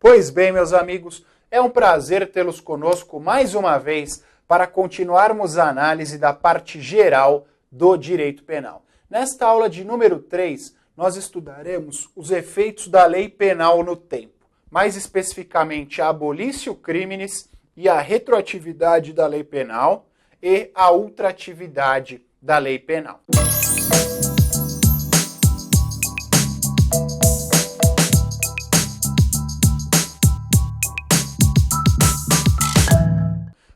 Pois bem, meus amigos, é um prazer tê-los conosco mais uma vez para continuarmos a análise da parte geral do direito penal. Nesta aula de número 3, nós estudaremos os efeitos da lei penal no tempo, mais especificamente a abolitio criminis e a retroatividade da lei penal e a ultratividade da lei penal.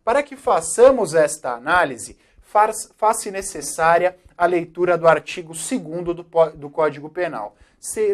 Para que façamos esta análise, faz-se necessária a leitura do artigo 2º do Código Penal.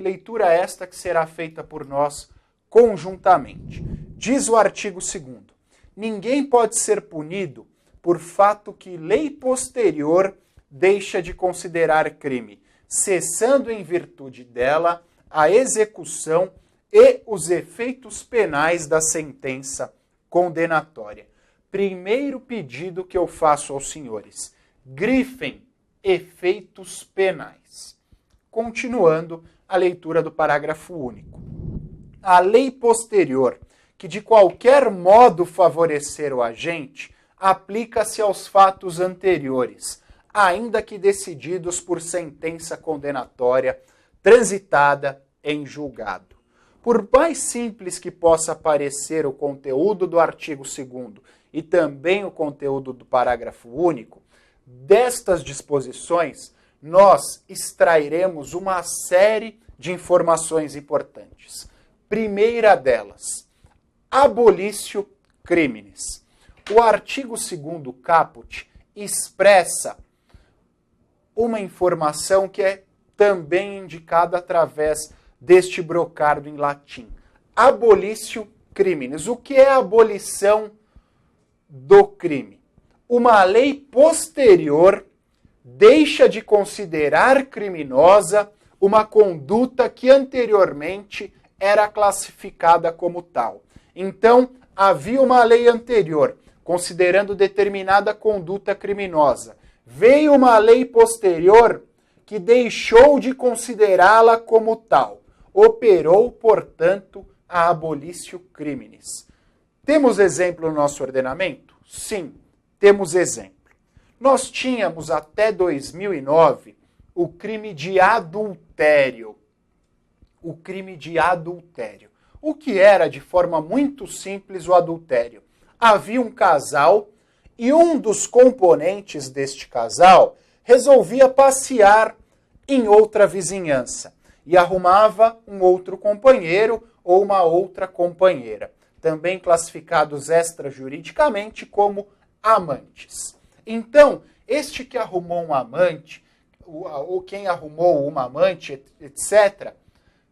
Leitura esta que será feita por nós conjuntamente. Diz o artigo 2º: ninguém pode ser punido por fato que lei posterior deixa de considerar crime, cessando em virtude dela a execução e os efeitos penais da sentença condenatória. Primeiro pedido que eu faço aos senhores: grifem efeitos penais. Continuando a leitura do parágrafo único. A lei posterior, que de qualquer modo favorecer o agente, aplica-se aos fatos anteriores, ainda que decididos por sentença condenatória transitada em julgado. Por mais simples que possa parecer o conteúdo do artigo 2º e também o conteúdo do parágrafo único, destas disposições nós extrairemos uma série de informações importantes. Primeira delas, abolitio criminis. O artigo 2º caput expressa uma informação que é também indicada através deste brocardo em latim. Abolitio criminis. O que é a abolição do crime? Uma lei posterior deixa de considerar criminosa uma conduta que anteriormente era classificada como tal. Então, havia uma lei anterior considerando determinada conduta criminosa. Veio uma lei posterior que deixou de considerá-la como tal. Operou, portanto, a abolitio criminis. Temos exemplo no nosso ordenamento? Sim, temos exemplo. Nós tínhamos até 2009 o crime de adultério. O crime de adultério. O que era, de forma muito simples, o adultério? Havia um casal e um dos componentes deste casal resolvia passear em outra vizinhança e arrumava um outro companheiro ou uma outra companheira, também classificados extrajuridicamente como amantes. Então, este que arrumou um amante, ou quem arrumou uma amante, etc.,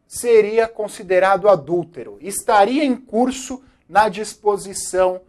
seria considerado adúltero, estaria em curso na disposição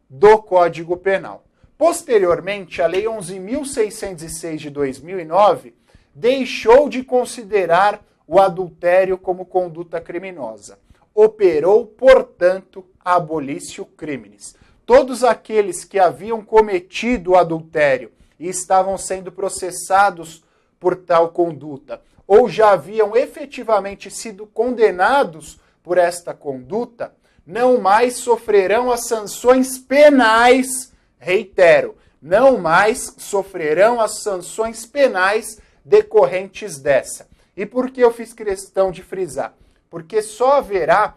do Código Penal. Posteriormente, a Lei 11.606 de 2009 deixou de considerar o adultério como conduta criminosa. Operou, portanto, a abolitio criminis. Todos aqueles que haviam cometido o adultério e estavam sendo processados por tal conduta, ou já haviam efetivamente sido condenados por esta conduta, não mais sofrerão as sanções penais, reitero, não mais sofrerão as sanções penais decorrentes dessa. E por que eu fiz questão de frisar? Porque só haverá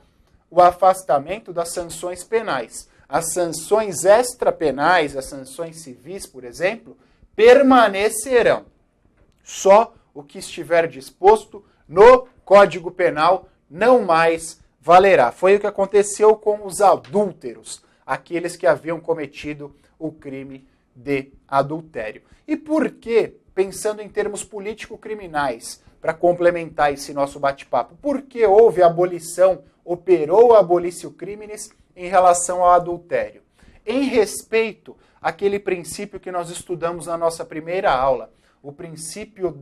o afastamento das sanções penais. As sanções extrapenais, as sanções civis, por exemplo, permanecerão. Só o que estiver disposto no Código Penal não mais valerá. Foi o que aconteceu com os adúlteros, aqueles que haviam cometido o crime de adultério. E por que, pensando em termos político-criminais, para complementar esse nosso bate-papo, por que houve a abolição, operou a abolitio criminis em relação ao adultério? Em respeito àquele princípio que nós estudamos na nossa primeira aula, o princípio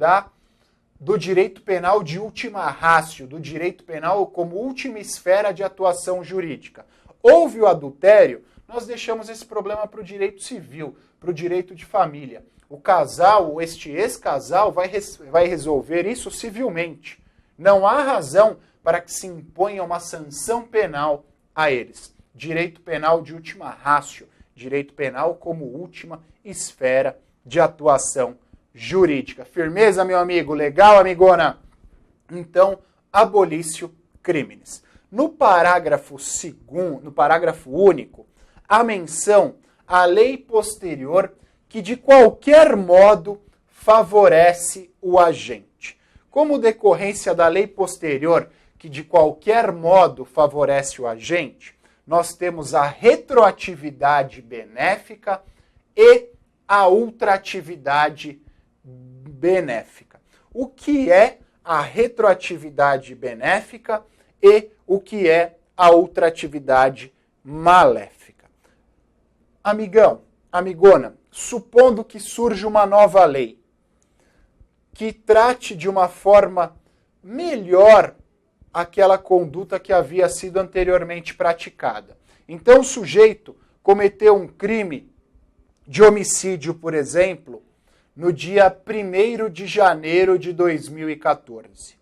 do direito penal de ultima ratio, do direito penal como última esfera de atuação jurídica. Houve o adultério, nós deixamos esse problema para o direito civil, para o direito de família. O casal, este ex-casal, vai resolver isso civilmente. Não há razão para que se imponha uma sanção penal a eles. Direito penal de última ratio, direito penal como última esfera de atuação jurídica. Firmeza, meu amigo? Legal, amigona? Então, abolício criminis. No parágrafo único, a menção à lei posterior que de qualquer modo favorece o agente. Como decorrência da lei posterior que de qualquer modo favorece o agente, nós temos a retroatividade benéfica e a ultratividade benéfica. O que é a retroatividade benéfica e o que é a ultratividade maléfica? Amigão, amigona, supondo que surge uma nova lei que trate de uma forma melhor aquela conduta que havia sido anteriormente praticada. Então o sujeito cometeu um crime de homicídio, por exemplo, no dia 1º de janeiro de 2014.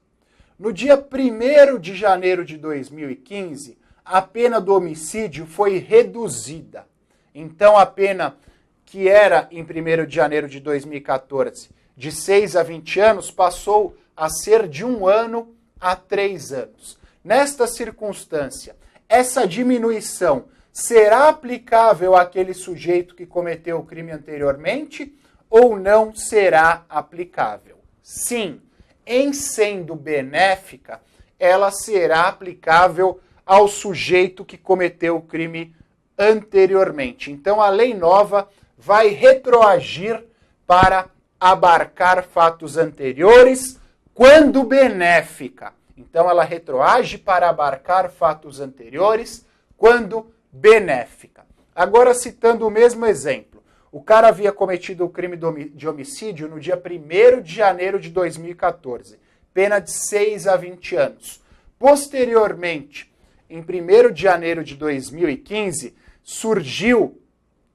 No dia 1º de janeiro de 2015, a pena do homicídio foi reduzida. Então a pena que era em 1º de janeiro de 2014 de 6 a 20 anos passou a ser de 1 ano a 3 anos. Nesta circunstância, essa diminuição será aplicável àquele sujeito que cometeu o crime anteriormente ou não será aplicável? Sim, em sendo benéfica, ela será aplicável ao sujeito que cometeu o crime anteriormente. Então, a lei nova vai retroagir para abarcar fatos anteriores quando benéfica. Então, ela retroage para abarcar fatos anteriores quando benéfica. Agora, citando o mesmo exemplo. O cara havia cometido o crime de homicídio no dia 1º de janeiro de 2014. Pena de 6 a 20 anos. Posteriormente, em 1º de janeiro de 2015, surgiu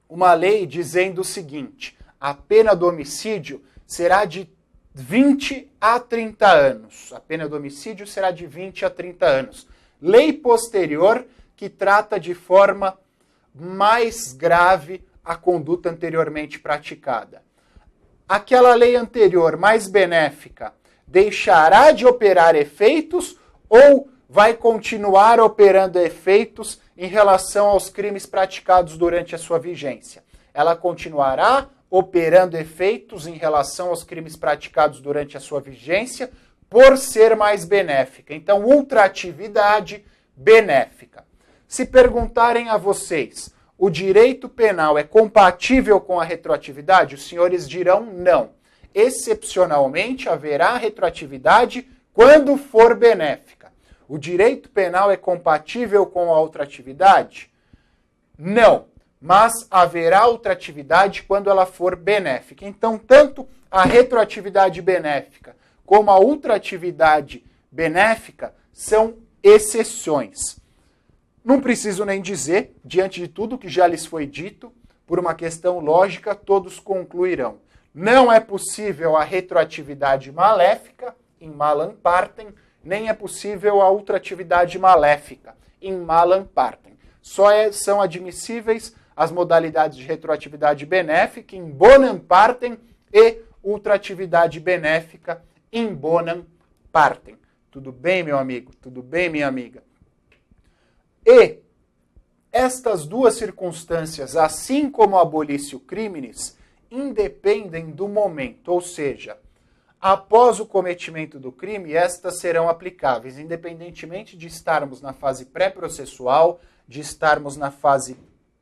uma lei dizendo o seguinte: a pena do homicídio será de 20 a 30 anos. A pena do homicídio será de 20 a 30 anos. Lei posterior que trata de forma mais grave a conduta anteriormente praticada. Aquela lei anterior, mais benéfica, deixará de operar efeitos ou vai continuar operando efeitos em relação aos crimes praticados durante a sua vigência? Ela continuará operando efeitos em relação aos crimes praticados durante a sua vigência por ser mais benéfica. Então, ultratividade benéfica. Se perguntarem a vocês, o direito penal é compatível com a retroatividade? Os senhores dirão não. Excepcionalmente, haverá retroatividade quando for benéfica. O direito penal é compatível com a ultratividade? Não. Mas haverá ultratividade quando ela for benéfica. Então, tanto a retroatividade benéfica como a ultratividade benéfica são exceções. Não preciso nem dizer, diante de tudo que já lhes foi dito, por uma questão lógica, todos concluirão. Não é possível a retroatividade maléfica, em malam partem, nem é possível a ultratividade maléfica, em malam partem. Só são admissíveis as modalidades de retroatividade benéfica, em bonam partem, e ultratividade benéfica, em bonam partem. Tudo bem, meu amigo? Tudo bem, minha amiga? E estas duas circunstâncias, assim como o abolício criminis, independem do momento, ou seja, após o cometimento do crime, estas serão aplicáveis, independentemente de estarmos na fase pré-processual, de estarmos na fase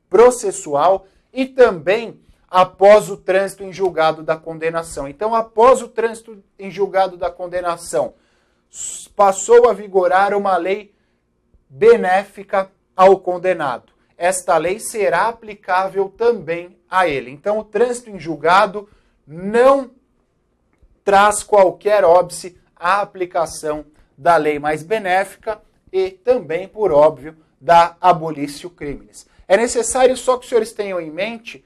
processual e também após o trânsito em julgado da condenação. Então, após o trânsito em julgado da condenação, passou a vigorar uma lei benéfica ao condenado. Esta lei será aplicável também a ele. Então, o trânsito em julgado não traz qualquer óbice à aplicação da lei mais benéfica e também, por óbvio, da abolício criminis. É necessário só que os senhores tenham em mente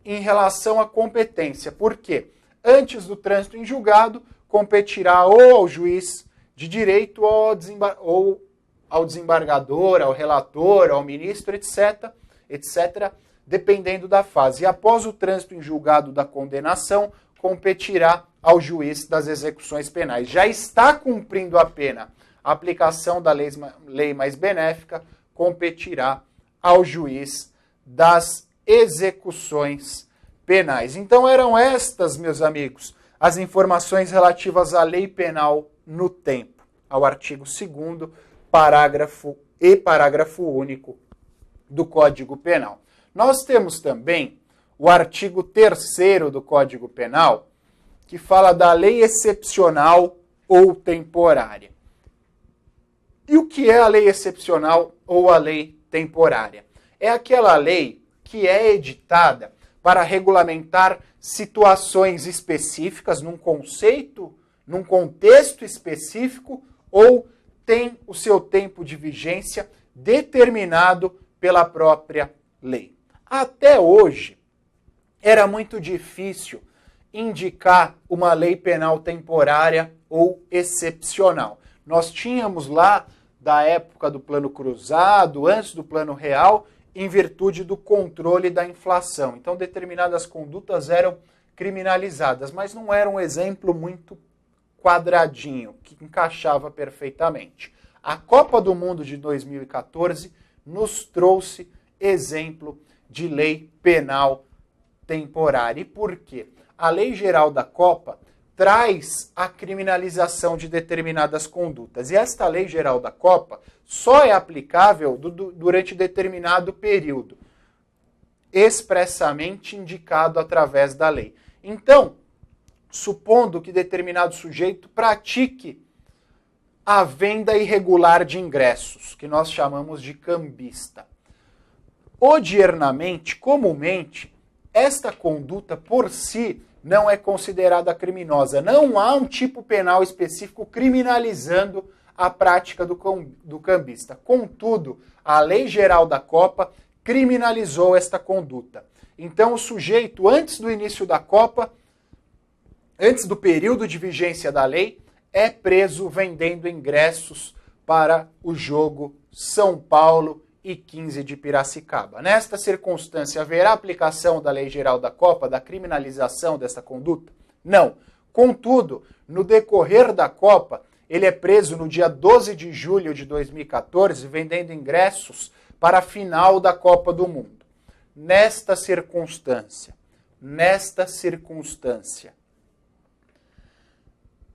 em relação à competência. Por quê? Antes do trânsito em julgado, competirá ou ao juiz de direito ou ao desembargador, ao relator, ao ministro, etc., dependendo da fase. E após o trânsito em julgado da condenação, competirá ao juiz das execuções penais. Já está cumprindo a pena. A aplicação da lei mais benéfica competirá ao juiz das execuções penais. Então eram estas, meus amigos, as informações relativas à lei penal no tempo, ao artigo 2º, parágrafo único do Código Penal. Nós temos também o artigo 3º do Código Penal, que fala da lei excepcional ou temporária. E o que é a lei excepcional ou a lei temporária? É aquela lei que é editada para regulamentar situações específicas num conceito, num contexto específico, ou tem o seu tempo de vigência determinado pela própria lei. Até hoje, era muito difícil indicar uma lei penal temporária ou excepcional. Nós tínhamos lá, da época do Plano Cruzado, antes do Plano Real, em virtude do controle da inflação. Então, determinadas condutas eram criminalizadas, mas não era um exemplo muito quadradinho, que encaixava perfeitamente. A Copa do Mundo de 2014 nos trouxe exemplo de lei penal temporária. E por quê? A Lei Geral da Copa traz a criminalização de determinadas condutas. E esta Lei Geral da Copa só é aplicável durante determinado período, expressamente indicado através da lei. Então, supondo que determinado sujeito pratique a venda irregular de ingressos, que nós chamamos de cambista. Odiernamente, comumente, esta conduta por si não é considerada criminosa. Não há um tipo penal específico criminalizando a prática do cambista. Contudo, a Lei Geral da Copa criminalizou esta conduta. Então, o sujeito, antes do início da Copa, antes do período de vigência da lei, é preso vendendo ingressos para o jogo São Paulo e 15 de Piracicaba. Nesta circunstância, haverá aplicação da Lei Geral da Copa, da criminalização dessa conduta? Não. Contudo, no decorrer da Copa, ele é preso no dia 12 de julho de 2014, vendendo ingressos para a final da Copa do Mundo. Nesta circunstância,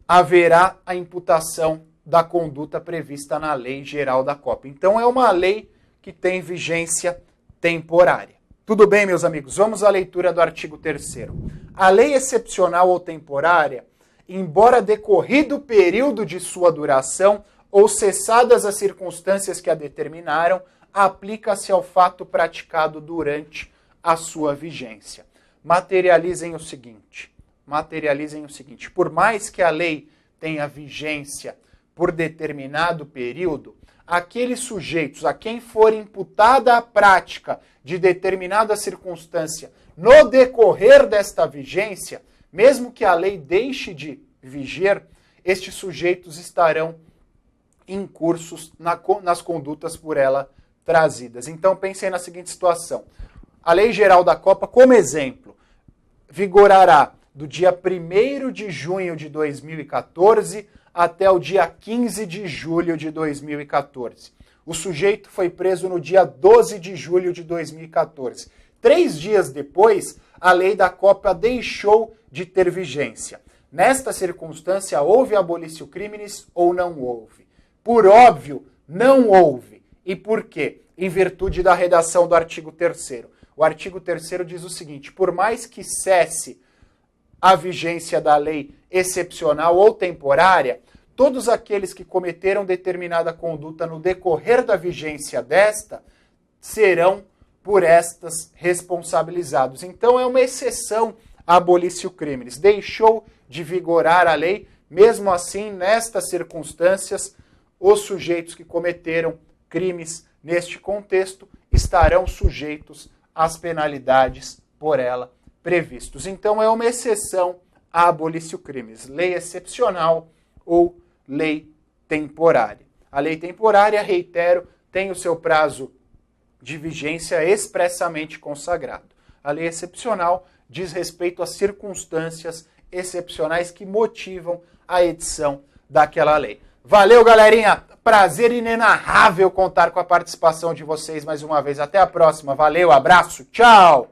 haverá a imputação da conduta prevista na Lei Geral da Copa. Então, é uma lei que tem vigência temporária. Tudo bem, meus amigos? Vamos à leitura do artigo 3º. A lei excepcional ou temporária, embora decorrido o período de sua duração ou cessadas as circunstâncias que a determinaram, aplica-se ao fato praticado durante a sua vigência. Materializem o seguinte, por mais que a lei tenha vigência por determinado período, aqueles sujeitos a quem for imputada a prática de determinada circunstância no decorrer desta vigência, mesmo que a lei deixe de viger, estes sujeitos estarão incursos nas condutas por ela trazidas. Então pensem na seguinte situação. A Lei Geral da Copa, como exemplo, vigorará do dia 1º de junho de 2014 até o dia 15 de julho de 2014. O sujeito foi preso no dia 12 de julho de 2014. 3 dias depois, a lei da Copa deixou de ter vigência. Nesta circunstância, houve abolício criminis ou não houve? Por óbvio, não houve. E por quê? Em virtude da redação do artigo 3º. O artigo 3º diz o seguinte: por mais que cesse a vigência da lei excepcional ou temporária, todos aqueles que cometeram determinada conduta no decorrer da vigência desta serão por estas responsabilizados. Então é uma exceção a abolício criminis. Deixou de vigorar a lei, mesmo assim, nestas circunstâncias, os sujeitos que cometeram crimes neste contexto estarão sujeitos às penalidades por ela previstos. Então é uma exceção a abolício criminis, lei excepcional ou lei temporária. A lei temporária, reitero, tem o seu prazo de vigência expressamente consagrado. A lei excepcional diz respeito às circunstâncias excepcionais que motivam a edição daquela lei. Valeu, galerinha! Prazer inenarrável contar com a participação de vocês mais uma vez. Até a próxima. Valeu, abraço, tchau!